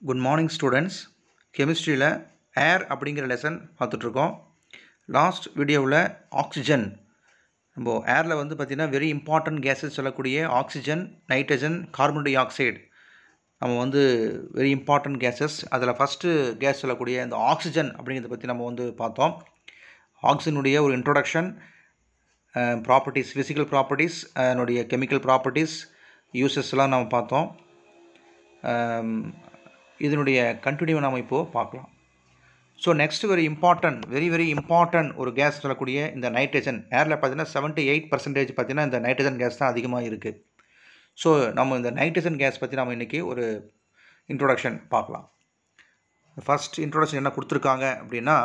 Good morning students. கெமிஸ்ட்ரியில் air அப்படிங்கிற lesson பார்த்துட்ருக்கோம். லாஸ்ட் வீடியோவில் ஆக்சிஜன், நம்ம ஏரில் வந்து பார்த்திங்கன்னா வெரி இம்பார்ட்டன்ட் கேஸஸ் சொல்லக்கூடிய oxygen, nitrogen, carbon di oxide நம்ம வந்து வெரி இம்பார்ட்டன்ட் கேஸஸ். அதில் ஃபஸ்ட்டு கேஸ் சொல்லக்கூடிய இந்த ஆக்சிஜன் அப்படிங்கிறத பற்றி நம்ம வந்து பார்த்தோம். ஆக்சிஜனுடைய ஒரு இன்ட்ரோடக்ஷன், ப்ராப்பர்ட்டிஸ், ஃபிசிக்கல் ப்ராப்பர்ட்டிஸ், அதனுடைய கெமிக்கல் ப்ராப்பர்ட்டிஸ், யூசஸ்லாம் நம்ம பார்த்தோம். இதனுடைய கண்டினியூ நாம் இப்போது பார்க்கலாம். ஸோ நெக்ஸ்ட் வெரி இம்பார்ட்டன்ட் ஒரு கேஸ் சொல்லக்கூடிய இந்த நைட்ரஜன். ஏரில் பார்த்தீங்கன்னா 78% பார்த்தீங்கன்னா இந்த நைட்ரஜன் கேஸ் தான் அதிகமாக இருக்குது. ஸோ நம்ம இந்த நைட்ரஜன் கேஸ் பற்றி நம்ம இன்றைக்கி ஒரு இன்ட்ரோடக்ஷன் பார்க்கலாம். ஃபஸ்ட் இன்ட்ரோடக்ஷன் என்ன கொடுத்துருக்காங்க அப்படின்னா,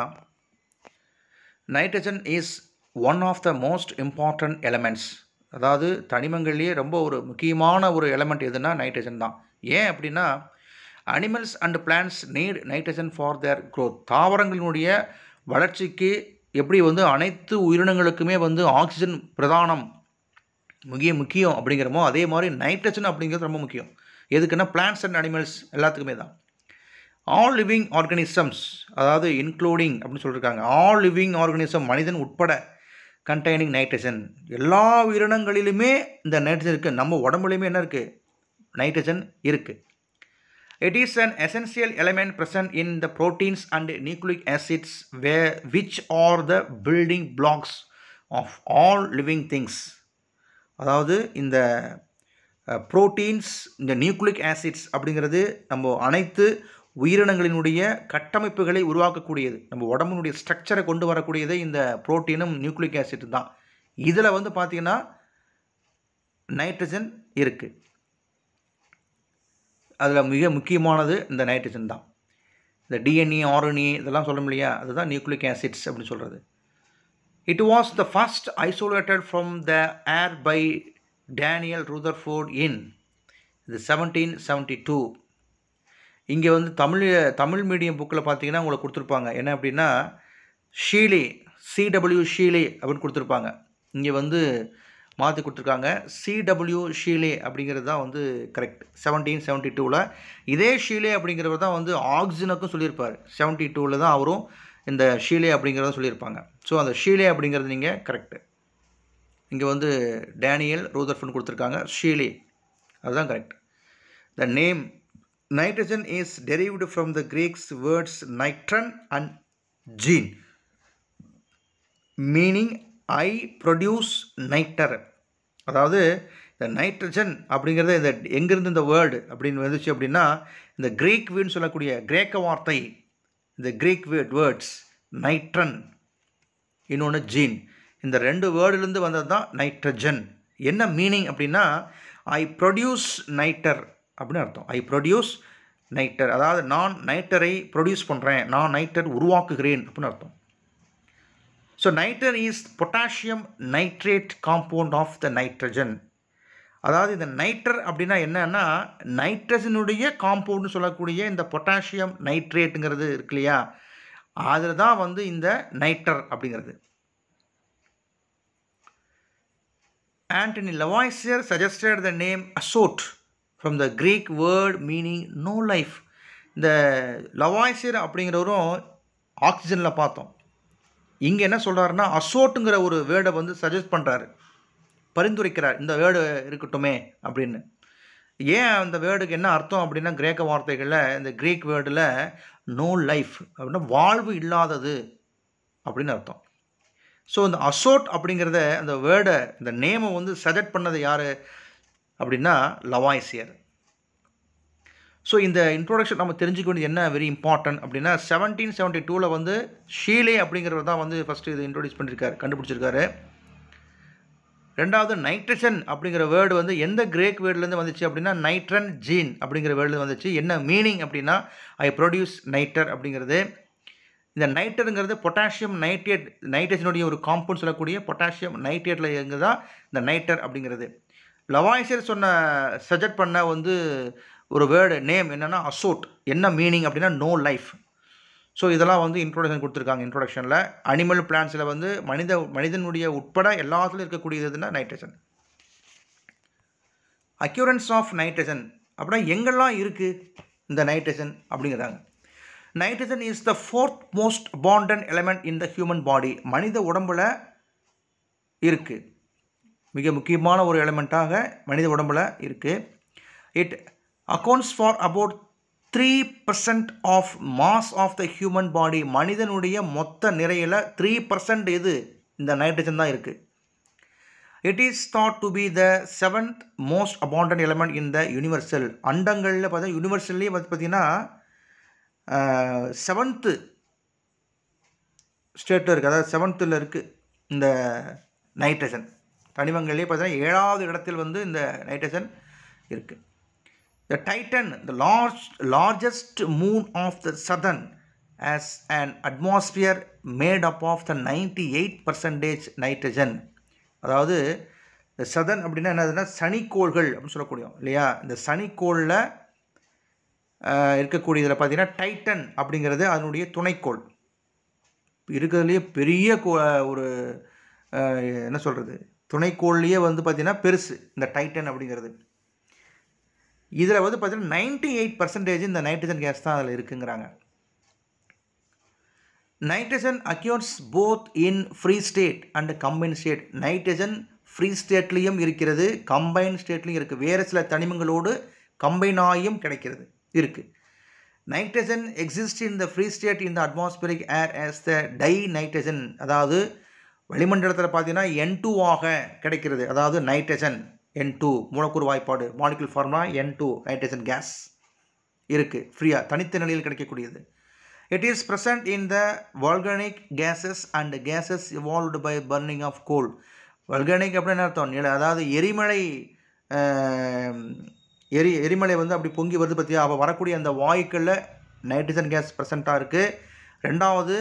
nitrogen is one of the most important elements. அதாவது தனிமங்கள்லேயே ரொம்ப ஒரு முக்கியமான ஒரு எலமெண்ட் எதுனா நைட்ரஜன் தான். ஏன் அப்படின்னா, animals and plants need nitrogen for their growth. தாவரங்களினுடைய வளர்ச்சிக்கு எப்படி வந்து அனைத்து உயிரினங்களுக்குமே வந்து ஆக்சிஜன் பிரதானம் முக்கியம் அப்படிங்கிறமோ, அதே மாதிரி நைட்ரஜன் அப்படிங்கிறது ரொம்ப முக்கியம். எதுக்குன்னா பிளான்ட்ஸ் அண்ட் அனிமல்ஸ் எல்லாத்துக்குமே தான். ஆல் லிவிங் ஆர்கானிசம்ஸ், அதாவது இன்க்ளூடிங் அப்படின்னு சொல்லியிருக்காங்க, ஆல் லிவிங் ஆர்கானிசம், மனிதன் உட்பட, கண்டெய்னிங் நைட்ரஜன். எல்லா உயிரினங்களிலுமே இந்த நைட்ரஜன் இருக்குது. நம்ம உடம்புலையுமே என்ன இருக்குது? நைட்ரஜன் இருக்குது. It is an essential element present in the proteins and nucleic acids which are the building blocks of all living things. அதாவது இந்த ப்ரோட்டீன்ஸ், இந்த நியூக்ளிக் ஆசிட்ஸ் அப்படிங்கிறது நம்ம அனைத்து உயிரினங்களினுடைய கட்டமைப்புகளை உருவாக்கக்கூடியது. நம்ம உடம்பினுடைய ஸ்ட்ரக்சரை கொண்டு வரக்கூடியது இந்த ப்ரோட்டீனும் நியூக்ளிக் ஆசிட் தான். இதில் வந்து பார்த்திங்கன்னா நைட்ரஜன் இருக்குது. அதில் மிக முக்கியமானது இந்த நைட்ரஜன் தான். இந்த டிஎன்ஏ, ஆர்என்ஏ இதெல்லாம் சொல்ல இல்லையா, அதுதான் நியூக்ளிக் ஆசிட்ஸ் அப்படின்னு சொல்கிறது. It was the first isolated from the air by Daniel Rutherford in 1772. இங்கே வந்து தமிழ் மீடியம் புக்கில் பார்த்தீங்கன்னா உங்களுக்கு கொடுத்துருப்பாங்க என்ன அப்படின்னா, ஷீலே, சிடபிள்யூ ஷீலே அப்படின்னு கொடுத்துருப்பாங்க. இங்கே வந்து மாற்றி கொடுத்துருக்காங்க, சிடபிள்யூ ஷீலே அப்படிங்கிறது தான் வந்து கரெக்ட். 1772 இதே ஷீலே அப்படிங்கிறவர் தான் வந்து ஆக்சிஜனுக்கும் சொல்லியிருப்பார். 72 தான் அவரும் இந்த ஷீலே அப்படிங்கிறத சொல்லியிருப்பாங்க. ஸோ அந்த ஷீலே அப்படிங்கிறது நீங்கள் கரெக்டு. இங்கே வந்து டேனியல் ரூதர்ஃபோர்ட் கொடுத்துருக்காங்க, ஷீலே அதுதான் correct. The name nitrogen is derived from the greeks words nitron and gene, meaning I produce nitre. அதாவது இந்த நைட்ரஜன் அப்படிங்கிறது இந்த எங்கேருந்து இந்த வேர்டு அப்படின்னு வந்துச்சு அப்படின்னா, இந்த கிரீக் வேர்டுன்னு சொல்லக்கூடிய கிரேக்க வார்த்தை, இந்த கிரீக் வேர்ட்ஸ் நைட்ரன், இன்னொன்று ஜீன், இந்த ரெண்டு வேர்டுலேருந்து வந்தது தான் நைட்ரஜன். என்ன மீனிங் அப்படின்னா, ஐ ப்ரொடியூஸ் நைட்டர் அப்படின்னு அர்த்தம். ஐ ப்ரொடியூஸ் நைட்டர், அதாவது நான் நைட்டரை ப்ரொடியூஸ் பண்ணுறேன், நான் நைட்டர் உருவாக்குகிறேன் அப்படின்னு அர்த்தம். So nitre is potassium nitrate compound of the nitrogen. அதாவது இந்த நைட்டர் அப்படின்னா என்னன்னா, நைட்ரஜனுடைய காம்பவுண்ட்னு சொல்லக்கூடிய இந்த பொட்டாசியம் நைட்ரேட்டுங்கிறது இருக்கு இல்லையா, அதில் தான் வந்து இந்த நைட்டர் அப்படிங்கிறது. Antoine Lavoisier suggested the name azote from the greek word meaning no life. இந்த லவாய்சியர் அப்படிங்கிறவரும் ஆக்சிஜனில் பார்த்தோம். இங்கே என்ன சொல்கிறாருன்னா, அசோட்டுங்கிற ஒரு வேர்டை வந்து சஜஸ்ட் பண்ணுறாரு, பரிந்துரைக்கிறார், இந்த வேர்டு இருக்கட்டுமே அப்படின்னு. ஏன் அந்த வேர்டுக்கு என்ன அர்த்தம் அப்படின்னா, கிரேக்க வார்த்தைகளில் இந்த கிரீக் வேர்டில் நோ லைஃப் அப்படின்னா வாழ்வு இல்லாதது அப்படின்னு அர்த்தம். ஸோ இந்த அசோட் அப்படிங்கிறத அந்த வேர்டை, இந்த நேமை வந்து சஜெக்ட் பண்ணது யார் அப்படின்னா லவாய்சியர். ஸோ இந்த இன்ட்ரோடக்ஷன் நம்ம தெரிஞ்சுக்க வேண்டியது என்ன வெரி இம்பார்ட்டன்ட் அப்படின்னா, 1772 வந்து ஷீலே அப்படிங்கிறவர் தான் வந்து ஃபஸ்ட்டு இது இன்ட்ரோடியூஸ் பண்ணியிருக்காரு, கண்டுபிடிச்சிருக்காரு. ரெண்டாவது நைட்ரஜன் அப்படிங்கிற வேர்டு வந்து எந்த கிரேக் வேர்ட்லேருந்து வந்துச்சு அப்படின்னா, நைட்ரன் ஜீன் அப்படிங்கிற வேர்டில் வந்துச்சு. என்ன மீனிங் அப்படின்னா, ஐ ப்ரொடியூஸ் நைட்டர் அப்படிங்கிறது. இந்த நைட்டருங்கிறது பொட்டாசியம் நைட்ரேட், நைட்ரஜனுடைய ஒரு காம்பவுண்ட் சொல்லக்கூடிய பொட்டாசியம் நைட்ரேட்டில் இருந்து தான் இந்த நைட்டர் அப்படிங்கிறது. லவாய்சியர் சஜெக்ட் பண்ண வந்து ஒரு வேர்டு நேம் என்னென்னா அசோட். என்ன மீனிங் அப்படின்னா நோ லைஃப். ஸோ இதெல்லாம் வந்து இன்ட்ரோடக்ஷன் கொடுத்துருக்காங்க. இன்ட்ரோடக்ஷனில் அனிமல் பிளான்ஸில் வந்து மனிதனுடைய உட்பட எல்லாத்துலையும் இருக்கக்கூடியதுன்னா நைட்ரஜன். அக்யூரன்ஸ் ஆஃப் நைட்ரஜன் அப்படின்னா எங்கெல்லாம் இருக்குது இந்த நைட்ரஜன் அப்படிங்கிறாங்க. Nitrogen is the 4th most abundant element in the human பாடி. மனித உடம்பில் இருக்குது, மிக முக்கியமான ஒரு எலிமெண்ட்டாக மனித உடம்பில் இருக்குது. It accounts for about 3% of mass of the human body. மனிதனுடைய மொத்த நிறையில் 3% இது இந்த நைட்ரஜன் தான் இருக்குது. It is thought to be the 7th most abundant element in the universal. அண்டங்களில் பார்த்தா யூனிவர்சல்லையே பார்த்தீங்கன்னா 7th ஸ்டேட்டில் இருக்குது, அதாவது 7th இருக்குது இந்த நைட்ரஜன். தனிமங்கள்லேயே பார்த்தீங்கன்னா 7வது இடத்தில் வந்து இந்த நைட்ரஜன் இருக்குது. The Titan, the largest moon of the Saturn, has an atmosphere made up of the 98% nitrogen. அதாவது இந்த சதன் அப்படின்னா என்னதுன்னா சனிக்கோள்கள் அப்படின்னு சொல்லக்கூடிய இல்லையா. இந்த சனிக்கோளில் இருக்கக்கூடியதில் பார்த்தீங்கன்னா டைட்டன் அப்படிங்கிறது அதனுடைய துணைக்கோள். இருக்கிறதுலையே பெரிய ஒரு என்ன சொல்கிறது, துணைக்கோள்லேயே வந்து பார்த்திங்கன்னா பெருசு இந்த டைட்டன் அப்படிங்கிறது. இதில் வந்து பார்த்திங்கன்னா 98% இந்த நைட்ரஜன் கேஸ் தான் அதில் இருக்குங்கிறாங்க. Nitrogen occurs both in free state and combine state. Nitrogen free ஸ்டேட்லேயும் இருக்கிறது, கம்பைன் ஸ்டேட்லேயும் இருக்குது. வேறு சில தனிமங்களோடு கம்பைன் ஆகியும் கிடைக்கிறது இருக்குது. Nitrogen exist in the free state in the atmospheric air as the tie nitrogen. அதாவது வளிமண்டலத்தில் பார்த்தீங்கன்னா N2 ஆக கிடைக்கிறது. அதாவது நைட்ரஜன் N2 மூலக்கூறு வாய்ப்பாடு molecule formula N2 nitrogen gas இருக்குது, ஃப்ரீயாக தனித்த நிலையில் கிடைக்கக்கூடியது. It is present in the volcanic gases and gases evolved by burning of coal. Volcanic அப்படின்னு அர்த்தம் அதாவது எரிமலை, எரிமலை வந்து அப்படி பொங்கி வருது பார்த்தியா, அப்போ வரக்கூடிய அந்த வாயுக்களில் நைட்ரஜன் கேஸ் ப்ரெசண்ட்டாக இருக்குது. ரெண்டாவது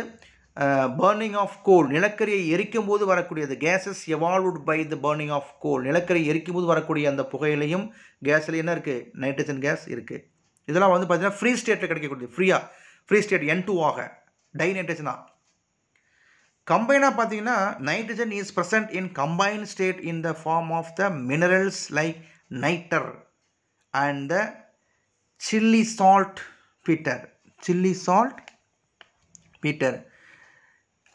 பர்னிங் ஆஃப் கோல், நிலக்கரியை எரிக்கும் போது வரக்கூடியது. Gases evolved by the burning of coal, நிலக்கரி எரிக்கும் போது வரக்கூடிய அந்த புகையிலையும் கேஸ்லையும் என்ன இருக்குது, நைட்ரஜன் கேஸ் இருக்குது. இதெல்லாம் வந்து பார்த்திங்கன்னா ஃப்ரீ ஸ்டேட்டில் கிடைக்கக்கூடியது, ஃப்ரீ ஸ்டேட் N2 ஆக டை நைட்ரஜனா. கம்பைனாக பார்த்தீங்கன்னா nitrogen is present in combine state in the form of the minerals like nitre and the Chile saltpetre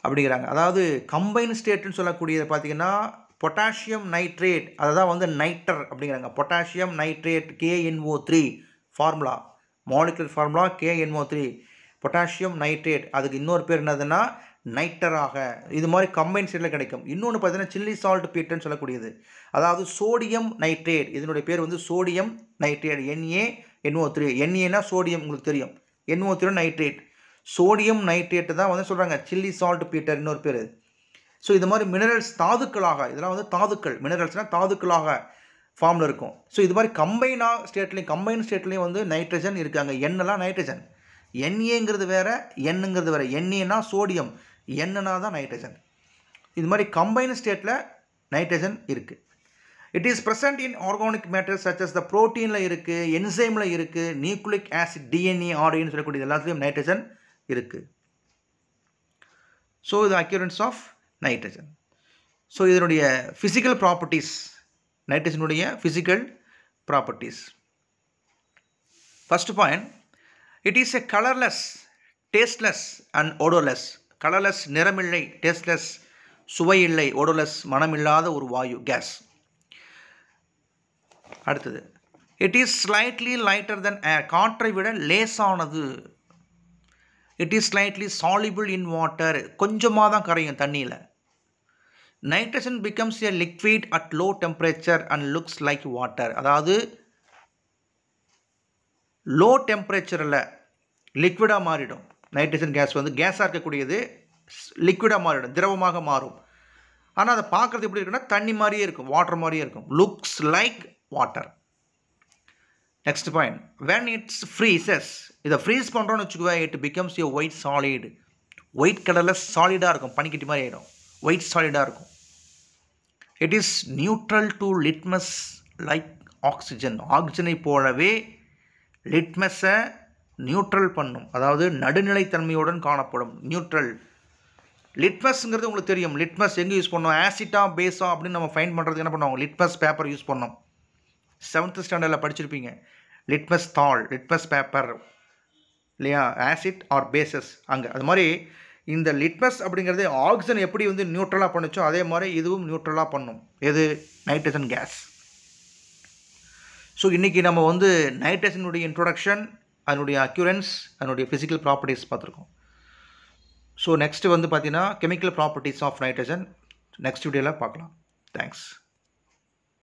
அப்படிங்கிறாங்க. அதாவது கம்பைன் ஸ்டேட்னு சொல்லக்கூடியது பார்த்திங்கன்னா பொட்டாசியம் நைட்ரேட், அதை தான் வந்து நைட்டர் அப்படிங்கிறாங்க. Potassium nitrate KNO3 formula, molecular formula KNO3, potassium nitrate. அதுக்கு இன்னொரு பேர் என்னதுன்னா நைட்டராக. இது மாதிரி கம்பைன் ஸ்டேட்டில் கிடைக்கும். இன்னொன்று பார்த்தீங்கன்னா சில்லி சால்ட் பீட்டர்னு சொல்லக்கூடியது, அதாவது சோடியம் நைட்ரேட். இதனுடைய பேர் வந்து சோடியம் நைட்ரேட் NaNO3. Naனா சோடியம், உங்களுக்கு தெரியும், NO3 நைட்ரேட். சோடியம் நைட்ரேட்டு தான் வந்து சொல்கிறாங்க சில்லி சால்ட் பீட்டர் இன்னொரு பேர். ஸோ இது மாதிரி மினரல்ஸ் தாதுக்களாக, இதெல்லாம் வந்து தாதுக்கள், மினரல்ஸ்னால் தாதுக்களாக ஃபார்மில் இருக்கும். ஸோ இது மாதிரி கம்பைன் ஸ்டேட்லேயும் வந்து நைட்ரஜன் இருக்காங்க. எண்ணெல்லாம் நைட்ரஜன், NAங்கிறது வேறு, Nங்கிறது வேறு. NAனா சோடியம், Nனா தான் நைட்ரஜன். இது மாதிரி கம்பைன் ஸ்டேட்டில் நைட்ரஜன் இருக்குது. It is present in organic matter such as the ப்ரோட்டீனில் இருக்குது, என்சைமில் இருக்குது, நியூக்ளிக் ஆசிட் DNA RNA சொல்லக்கூடியது எல்லாத்துலேயும் நைட்ரஜன் இருக்குது. ஸோ இது அக்யூரன்ஸ் ஆஃப் நைட்ரஜன். ஸோ இதனுடைய ஃபிசிக்கல் ப்ராப்பர்ட்டிஸ், நைட்ரஜனுடைய physical properties. First point, it is a colourless, tasteless and odorless. Colourless நிறமில்லை, டேஸ்ட்லெஸ் சுவையில்லை, odorless மனமில்லாத ஒரு வாயு, கேஸ். அடுத்தது, it is slightly lighter than air, காற்றை விட லேசானது. It is slightly soluble in water, கொஞ்சமாக தான் கரையும் தண்ணியில். Nitrogen becomes a liquid at low temperature and looks like water. அதாவது லோ டெம்பரேச்சரில் லிக்விடாக மாறிடும். நைட்ரஜன் கேஸ் வந்து கேஸாக இருக்கக்கூடியது லிக்விடாக மாறிடும், திரவமாக மாறும். ஆனால் அதை பார்க்குறது எப்படி இருக்குன்னா தண்ணி மாதிரியே இருக்கும், வாட்டர் மாதிரியே இருக்கும். Looks like water. Next point, when it's freezes, இதை ஃப்ரீஸ் பண்ணுறோன்னு வச்சுக்குவேன், it becomes a white solid. White கலரில் சாலிடாக இருக்கும், பனிக்கட்டி மாதிரி ஆகிடும், ஒயிட் சாலிடாக இருக்கும். It is neutral to litmus like oxygen. ஆக்சிஜனை போலவே லிட்மஸை நியூட்ரல் பண்ணும், அதாவது நடுநிலைத்தன்மையுடன் காணப்படும். நியூட்ரல். லிட்மஸ்ங்கிறது உங்களுக்கு தெரியும், லிட்மஸ் எங்கே யூஸ் பண்ணோம், ஆசிட்டா பேஸா அப்படின்னு நம்ம ஃபைண்ட் பண்ணுறதுக்கு என்ன பண்ணுவாங்க, லிட்மஸ் பேப்பர் யூஸ் பண்ணோம். 7th ஸ்டாண்டர்டில் படிச்சிருப்பீங்க. லிட்மஸ் தாள், லிட்மஸ் பேப்பர் இல்லையா, ஆசிட் ஆர் பேசஸ் அங்கே. அது மாதிரி இந்த லிட்மஸ் அப்படிங்கிறது ஆக்சிஜன் எப்படி வந்து நியூட்ரலாக பண்ணுச்சோ அதே மாதிரி இதுவும் நியூட்ரலாக பண்ணும். எது? Nitrogen gas. ஸோ இன்றைக்கி நம்ம வந்து நைட்ரஜனுடைய இன்ட்ரொடக்ஷன், அதனுடைய அக்யூரன்ஸ், அதனுடைய ஃபிசிக்கல் ப்ராப்பர்ட்டிஸ் பார்த்துருக்கோம். ஸோ நெக்ஸ்ட்டு வந்து பார்த்தீங்கன்னா chemical properties of nitrogen next வீடியோவில் பார்க்கலாம். தேங்க்ஸ்.